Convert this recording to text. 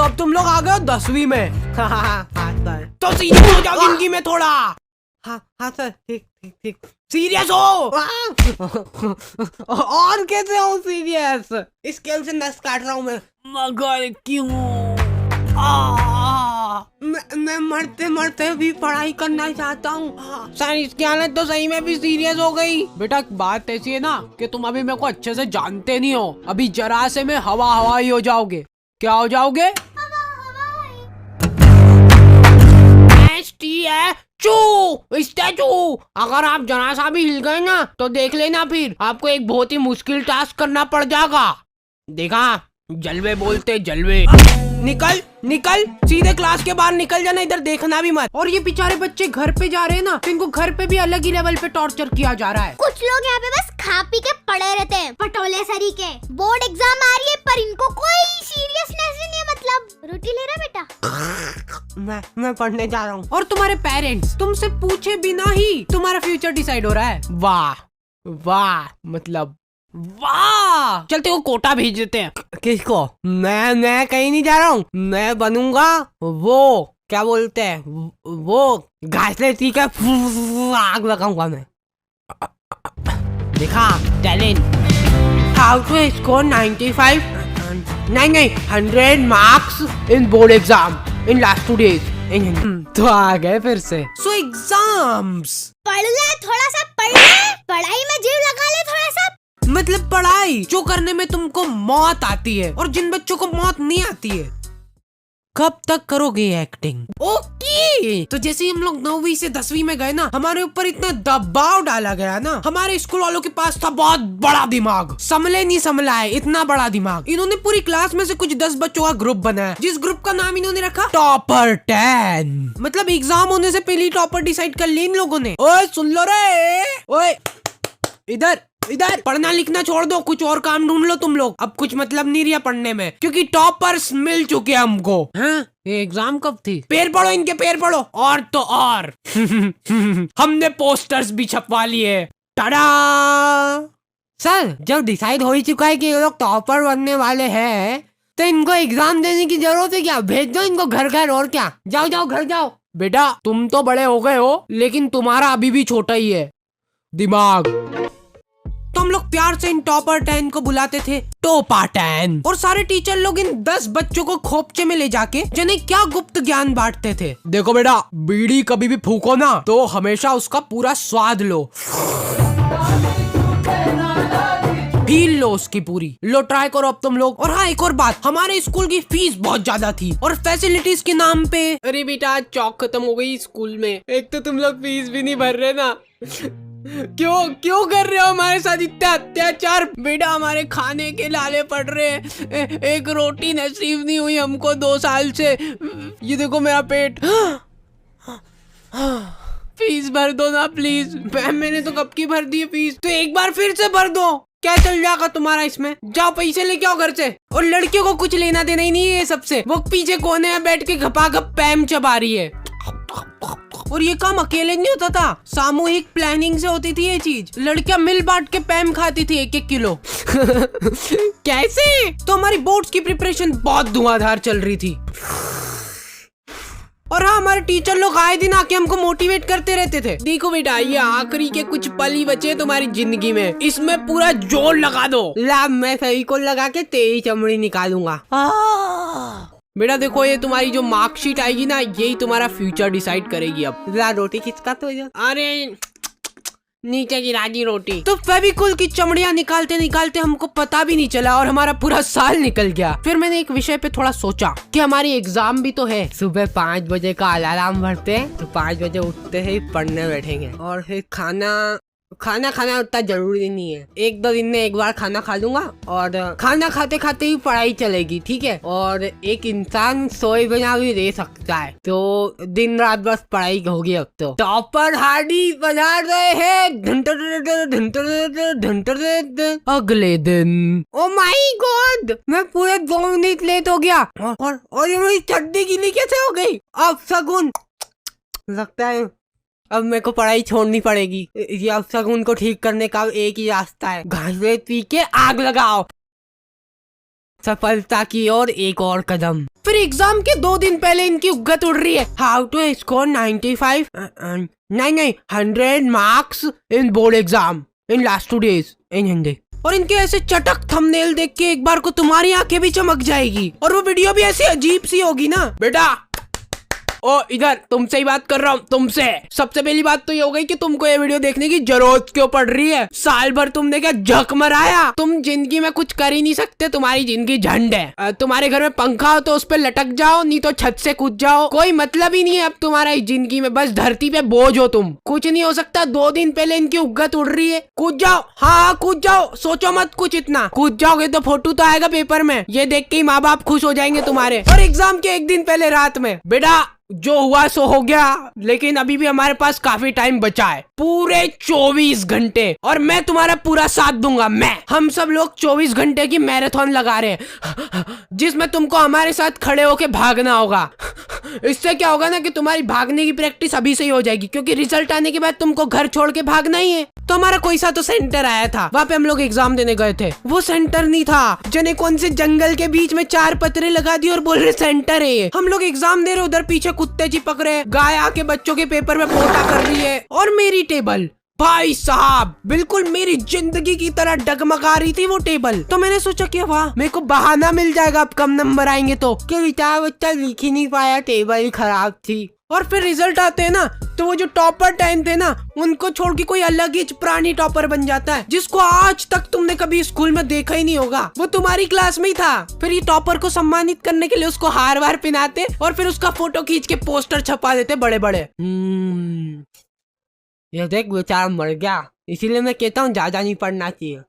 अब तुम लोग आ गए हो 10वीं में। तो सीरियस हो जाओ जिंदगी में थोड़ा। हाँ सर, ठीक ठीक ठीक। सीरियस हो। और कैसे हो सीरियस? स्केल से नस काट रहा हूँ मैं। मगर क्यों? मैं मरते मरते भी पढ़ाई करना चाहता हूँ सर। इसकी हालत तो सही में भी सीरियस हो गई। बेटा बात ऐसी है ना कि तुम अभी मेरे को अच्छे से जानते नहीं हो। अभी जरा से में हवा हवाई हो जाओगे। क्या हो जाओगे? स्टैचू। अगर आप जरा सा भी हिल गए ना तो देख लेना, फिर आपको एक बहुत ही मुश्किल टास्क करना पड़ जाएगा। देखा, जलवे बोलते जलवे। निकल निकल, सीधे क्लास के बाहर निकल जाना, इधर देखना भी मत। और ये बेचारे बच्चे घर पे जा रहे हैं ना, तो इनको घर पे भी अलग ही लेवल पे टॉर्चर किया जा रहा है। कुछ लोग यहाँ पे बस खा पी के पड़े रहते हैं, पटोले सरी के। बोर्ड एग्जाम आ रही है पर इनको कोई सीरियसनेस ही नहीं है। मतलब रोटी ले रहा बेटा? मैं पढ़ने जा रहा हूँ। और तुम्हारे पेरेंट्स तुमसे पूछे बिना ही तुम्हारा फ्यूचर डिसाइड हो रहा है। वाह वाह, मतलब वाह। चलते वो कोटा भेज देते हैं। किसको? मैं कहीं नहीं जा रहा हूँ। मैं बनूंगा वो, क्या बोलते हैं वो, घासले ठीक है, आग लगाऊंगा मैं। देखा टैलेंट। हाउ टू स्कोर 95 नहीं 100 marks in board exam in last 2 days। तो आ गए फिर से। सो एग्जाम्स। पढ़ ले थोड़ा सा, पढ़ ले, पढ़ाई में जीव लगा ले थोड़ा सा। मतलब पढ़ाई जो करने में तुमको मौत आती है और जिन बच्चों को मौत नहीं आती है। कब तक करोगे एक्टिंग? ओके। तो जैसे ही हम लोग 9वीं से 10वीं में गए ना, हमारे ऊपर इतना दबाव डाला गया ना। हमारे स्कूल वालों के पास था बहुत बड़ा दिमाग, संभले नहीं संभला है इतना बड़ा दिमाग। इन्होंने पूरी क्लास में से कुछ 10 बच्चों का ग्रुप बनाया, जिस ग्रुप का नाम इन्होंने रखा टॉपर 10। मतलब एग्जाम होने से पहले टॉपर डिसाइड कर ली इन लोगों ने। ओए सुन लो रे, ओए इधर इधर, पढ़ना लिखना छोड़ दो, कुछ और काम ढूंढ लो तुम लोग। अब कुछ मतलब नहीं रहा पढ़ने में, क्योंकि टॉपर्स मिल चुके हमको। हाँ? ये एग्जाम कब थी? पैर पढ़ो इनके, पैर पढ़ो। और तो और हमने पोस्टर्स भी छपवा लिए। टाडा। सर जब डिसाइड हो ही चुका है कि ये लोग टॉपर बनने वाले हैं, तो इनको एग्जाम देने की जरूरत है क्या? भेज दो इनको घर घर, और क्या। जाओ जाओ घर जाओ। बेटा तुम तो बड़े हो गए हो, लेकिन तुम्हारा अभी भी छोटा ही है दिमाग। तो हम लोग प्यार से इन टॉपर 10 को बुलाते थे टोपा 10। और सारे टीचर लोग इन 10 बच्चों को खोपचे में ले जाके जिन्हें क्या गुप्त ज्ञान बांटते थे। देखो बेटा, बीड़ी कभी भी फूको ना तो हमेशा उसका पूरा स्वाद लो, फील लो उसकी पूरी। लो ट्राई करो अब तुम लोग। और हाँ एक और बात, हमारे स्कूल की फीस बहुत ज्यादा थी और फैसिलिटीज के नाम पे। अरे बेटा चौक खत्म हो गई स्कूल में। एक तो तुम लोग फीस भी नहीं भर रहे ना। क्यों कर रहे हो हमारे साथ इतना अत्याचार? बेटा हमारे खाने के लाले पड़ रहे हैं, एक रोटी नसीब नहीं हुई हमको 2 साल से। ये देखो मेरा पेट। फीस भर दो ना प्लीज। मैम मैंने तो कब की भर दी है फीस, तो एक बार फिर से भर दो। क्या चल जाएगा तुम्हारा इसमें? जाओ पैसे लेके आओ घर से। और लड़कियों को कुछ लेना देना ही नहीं है सबसे। वो पीछे कोने में बैठ के घपाघप पैम चबा रही है। और ये काम अकेले नहीं होता था, सामूहिक प्लानिंग से होती थी ये चीज। लड़कियां मिल बांट के पैम खाती थी 1-1 किलो। कैसे? तो हमारी बोर्ड्स की प्रिपरेशन बहुत धुआंधार चल रही थी। और हाँ हमारे टीचर लोग आए दिन आके हमको मोटिवेट करते रहते थे। देखो बेटा ये आखिरी के कुछ पल ही बचे तुम्हारी जिंदगी में, इसमें पूरा जोर लगा दो। ला मैं सही को लगा के तेरी चमड़ी निकालूंगा। बेटा देखो ये तुम्हारी जो मार्कशीट आएगी ना, यही तुम्हारा फ्यूचर डिसाइड करेगी। अब रोटी किसका? तो अरे नीचे की राजी रोटी। तो फेविकोल की चमड़ियां निकालते निकालते हमको पता भी नहीं चला और हमारा पूरा साल निकल गया। फिर मैंने एक विषय पे थोड़ा सोचा कि हमारी एग्जाम भी तो है। सुबह 5 बजे का अलार्म भरते हैं तो 5 बजे उठते ही पढ़ने बैठेंगे। और फिर खाना खाना उतना जरूरी नहीं है, 1-2 दिन में एक बार खाना खा लूंगा और खाना खाते खाते ही पढ़ाई चलेगी, ठीक है। और एक इंसान सोए बिना भी रह सकता है, तो दिन रात बस पढ़ाई होगी। अब तो टॉपर हार्डी बजा रहे हैं। अगले दिन ओ माय गॉड, मैं पूरे 2 मिनट लेट हो गया। और ये मेरी चड्डी गीली कैसे हो गई? अब शगुन लगता है अब मेरे को पढ़ाई छोड़नी पड़ेगी। ये अपशगुन को ठीक करने का एक ही रास्ता है, घास पी के आग लगाओ। सफलता की ओर एक और कदम। फिर एग्जाम के 2 दिन पहले इनकी उग्गत उड़ रही है, हाउ टू स्कोर 95 नहीं 100 marks in board exam in last 2 days इन हिंदी। और इनके ऐसे चटक थंबनेल देख के एक बार को तुम्हारी आंखें भी चमक जाएगी और वो वीडियो भी ऐसी अजीब सी होगी ना। बेटा ओ इधर तुमसे ही बात कर रहा हूँ, तुमसे। सबसे पहली बात तो ये हो गई कि तुमको ये वीडियो देखने की जरूरत क्यों पड़ रही है। साल भर तुमने क्या झक मराया, तुम जिंदगी में कुछ कर ही नहीं सकते, तुम्हारी जिंदगी झंड है। तुम्हारे घर में पंखा हो तो उस पर लटक जाओ, नहीं तो छत से कूद जाओ, कोई मतलब ही नहीं है अब तुम्हारा इस जिंदगी में, बस धरती पे बोझ हो तुम, कुछ नहीं हो सकता। 2 दिन पहले इनकी उग्गत उड़ रही है, कूद जाओ। हाँ कूद जाओ, सोचो मत कुछ इतना, कूद जाओगे तो फोटो तो आएगा पेपर में, ये देख के ही माँ बाप खुश हो जाएंगे तुम्हारे। और एग्जाम के 1 दिन पहले रात में, बेटा जो हुआ सो हो गया, लेकिन अभी भी हमारे पास काफी टाइम बचा है, पूरे 24 घंटे, और मैं तुम्हारा पूरा साथ दूंगा। हम सब लोग 24 घंटे की मैराथन लगा रहे हैं, जिसमें तुमको हमारे साथ खड़े होके भागना होगा। इससे क्या होगा ना कि तुम्हारी भागने की प्रैक्टिस अभी से ही हो जाएगी, क्योंकि रिजल्ट आने के बाद तुमको घर छोड़ के भागना ही है। तो हमारा कोई सा तो सेंटर आया था, वहाँ पे हम लोग एग्जाम देने गए थे, वो सेंटर नहीं था। जने कौन से जंगल के बीच में 4 पत्रे लगा दिए और बोल रहे सेंटर है ये। हम लोग एग्जाम दे रहे, उधर पीछे कुत्ते चिपक रहे, गाय आके बच्चों के पेपर में पोटा कर रही है, और मेरी टेबल भाई साहब बिल्कुल मेरी जिंदगी की तरह डगमगा रही थी वो टेबल। तो मैंने सोचा कि वाह मेरे को बहाना मिल जाएगा अब कम नंबर आएंगे तो, कि बेचारा बच्चा लिख ही नहीं पाया, टेबल खराब थी। और फिर रिजल्ट आते हैं ना, तो वो जो टॉपर 10 थे ना, उनको छोड़ के कोई अलग ही प्राणी टॉपर बन जाता है, जिसको आज तक तुमने कभी स्कूल में देखा ही नहीं होगा, वो तुम्हारी क्लास में ही था। फिर ये टॉपर को सम्मानित करने के लिए उसको हार वार पहनाते और फिर उसका फोटो खींच के पोस्टर छपा देते बड़े बड़े। ये देख बेचारा मर गया, इसीलिए मैं कहता हूँ ज्यादा नहीं पढ़ना चाहिए।